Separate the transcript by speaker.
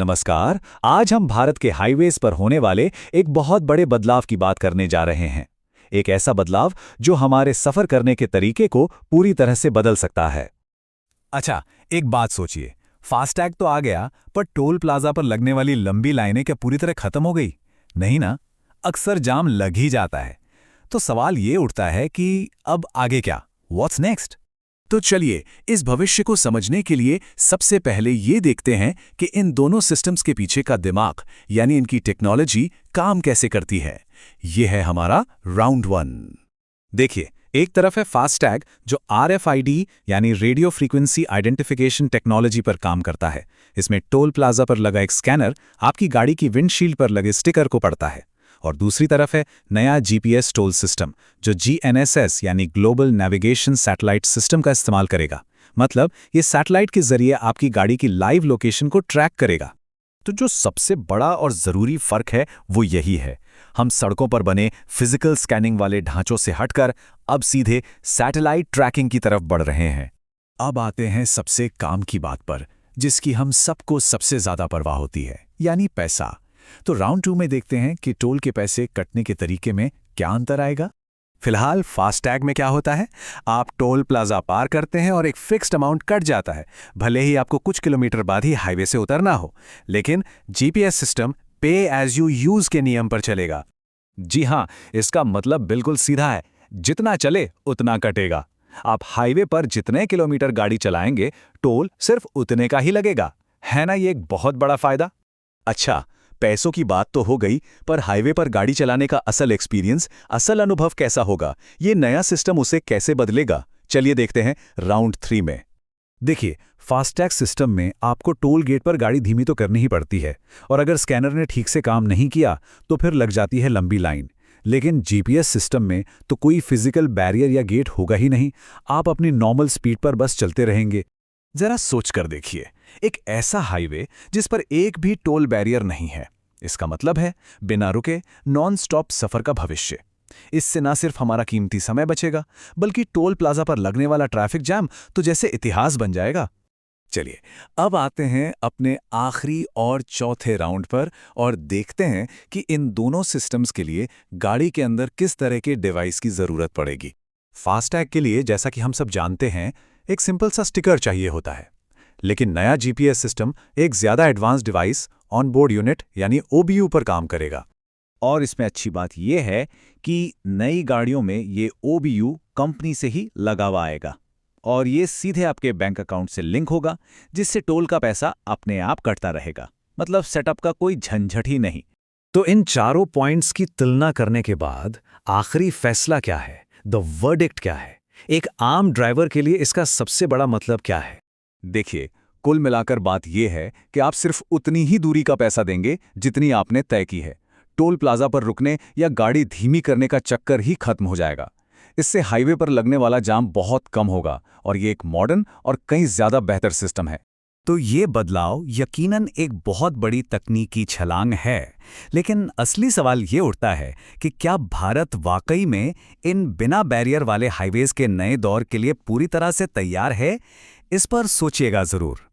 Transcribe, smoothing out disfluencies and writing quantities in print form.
Speaker 1: नमस्कार। आज हम भारत के हाईवेज पर होने वाले एक बहुत बड़े बदलाव की बात करने जा रहे हैं। एक ऐसा बदलाव जो हमारे सफर करने के तरीके को पूरी तरह से बदल सकता है।
Speaker 2: अच्छा, एक बात सोचिए, फास्टैग तो आ गया, पर टोल प्लाजा पर लगने वाली लंबी लाइनें क्या पूरी तरह खत्म हो गई? नहीं ना, अक्सर जाम लग ही जाता है। तो सवाल ये उठता है कि अब आगे क्या? What's next?
Speaker 3: तो चलिए, इस भविष्य को समझने के लिए सबसे पहले ये देखते हैं कि इन दोनों सिस्टम्स के पीछे का दिमाग यानी इनकी टेक्नोलॉजी काम कैसे करती है। यह है हमारा राउंड 1। देखिए, एक तरफ है फास्टैग जो RFID यानी रेडियो फ्रीक्वेंसी आइडेंटिफिकेशन टेक्नोलॉजी पर काम करता है। इसमें टोल प्लाजा पर लगा एक स्कैनर आपकी गाड़ी की विंडशील्ड पर लगे स्टिकर को पढ़ता है। और दूसरी तरफ है नया GPS टोल सिस्टम जो GNSS यानी ग्लोबल नेविगेशन सैटेलाइट सिस्टम का इस्तेमाल करेगा। मतलब ये सैटेलाइट के जरिए आपकी गाड़ी की लाइव लोकेशन को ट्रैक करेगा। तो जो सबसे बड़ा और ज़रूरी फ़र्क है वो यही है, हम सड़कों पर बने फिजिकल स्कैनिंग वाले ढांचों से हटकर अब सीधे सैटेलाइट ट्रैकिंग की तरफ बढ़ रहे हैं। अब आते हैं सबसे काम की बात पर, जिसकी हम सबको सबसे ज़्यादा परवाह होती है, यानी पैसा। तो राउंड 2 में देखते हैं कि टोल के पैसे कटने के तरीके में क्या अंतर आएगा। फिलहाल फास्टैग में क्या होता है, आप टोल प्लाजा पार करते हैं और एक फिक्स्ड अमाउंट कट जाता है, भले ही आपको कुछ किलोमीटर बाद ही हाईवे से उतरना हो। लेकिन GPS सिस्टम पे एज यू यूज के नियम पर चलेगा। जी हाँ, इसका मतलब बिल्कुल सीधा है, जितना चले उतना कटेगा। आप हाईवे पर जितने किलोमीटर गाड़ी चलाएंगे, टोल सिर्फ उतने का ही लगेगा। है ना ये एक बहुत बड़ा फायदा। अच्छा, पैसों की बात तो हो गई, पर हाईवे पर गाड़ी चलाने का असल एक्सपीरियंस, असल अनुभव कैसा होगा, ये नया सिस्टम उसे कैसे बदलेगा, चलिए देखते हैं राउंड 3 में। देखिए, फास्टैग सिस्टम में आपको टोल गेट पर गाड़ी धीमी तो करनी ही पड़ती है, और अगर स्कैनर ने ठीक से काम नहीं किया तो फिर लग जाती है लंबी लाइन। लेकिन GPS सिस्टम में तो कोई फिजिकल बैरियर या गेट होगा ही नहीं, आप अपनी नॉर्मल स्पीड पर बस चलते रहेंगे। जरा सोच कर देखिए, एक ऐसा हाईवे जिस पर एक भी टोल बैरियर नहीं है, इसका मतलब है बिना रुके नॉन स्टॉप सफर का भविष्य। इससे ना सिर्फ हमारा कीमती समय बचेगा, बल्कि टोल प्लाजा पर लगने वाला ट्रैफिक जैम तो जैसे इतिहास बन जाएगा। चलिए, अब आते हैं अपने आखिरी और चौथे राउंड पर और देखते हैं कि इन दोनों सिस्टम्स के लिए गाड़ी के अंदर किस तरह के डिवाइस की जरूरत पड़ेगी। फास्टैग के लिए, जैसा कि हम सब जानते हैं, एक सिंपल सा स्टिकर चाहिए होता है। लेकिन नया GPS सिस्टम एक ज्यादा advance device on board unit यानी OBU पर काम करेगा। और इसमें अच्छी बात यह है कि नई गाड़ियों में ये OBU कंपनी से ही लगा हुआ आएगा और ये सीधे आपके बैंक अकाउंट से लिंक होगा, जिससे टोल का पैसा अपने आप कटता रहेगा। मतलब सेटअप का कोई झंझट ही नहीं। तो इन चारों पॉइंट्स की तुलना करने के बाद आखिरी फैसला क्या है, द वर्डिक्ट क्या है? एक आम ड्राइवर के लिए इसका सबसे बड़ा मतलब क्या है? देखिए, कुल मिलाकर बात यह है कि आप सिर्फ उतनी ही दूरी का पैसा देंगे जितनी आपने तय की है। टोल प्लाजा पर रुकने या गाड़ी धीमी करने का चक्कर ही खत्म हो जाएगा। इससे हाईवे पर लगने वाला जाम बहुत कम होगा और ये एक मॉडर्न और कहीं ज्यादा बेहतर सिस्टम है। तो ये बदलाव यकीनन एक बहुत बड़ी तकनीकी छलांग है, लेकिन असली सवाल ये उठता है कि क्या भारत वाकई में इन बिना बैरियर वाले हाईवेज के नए दौर के लिए पूरी तरह से तैयार है? इस पर सोचिएगा जरूर।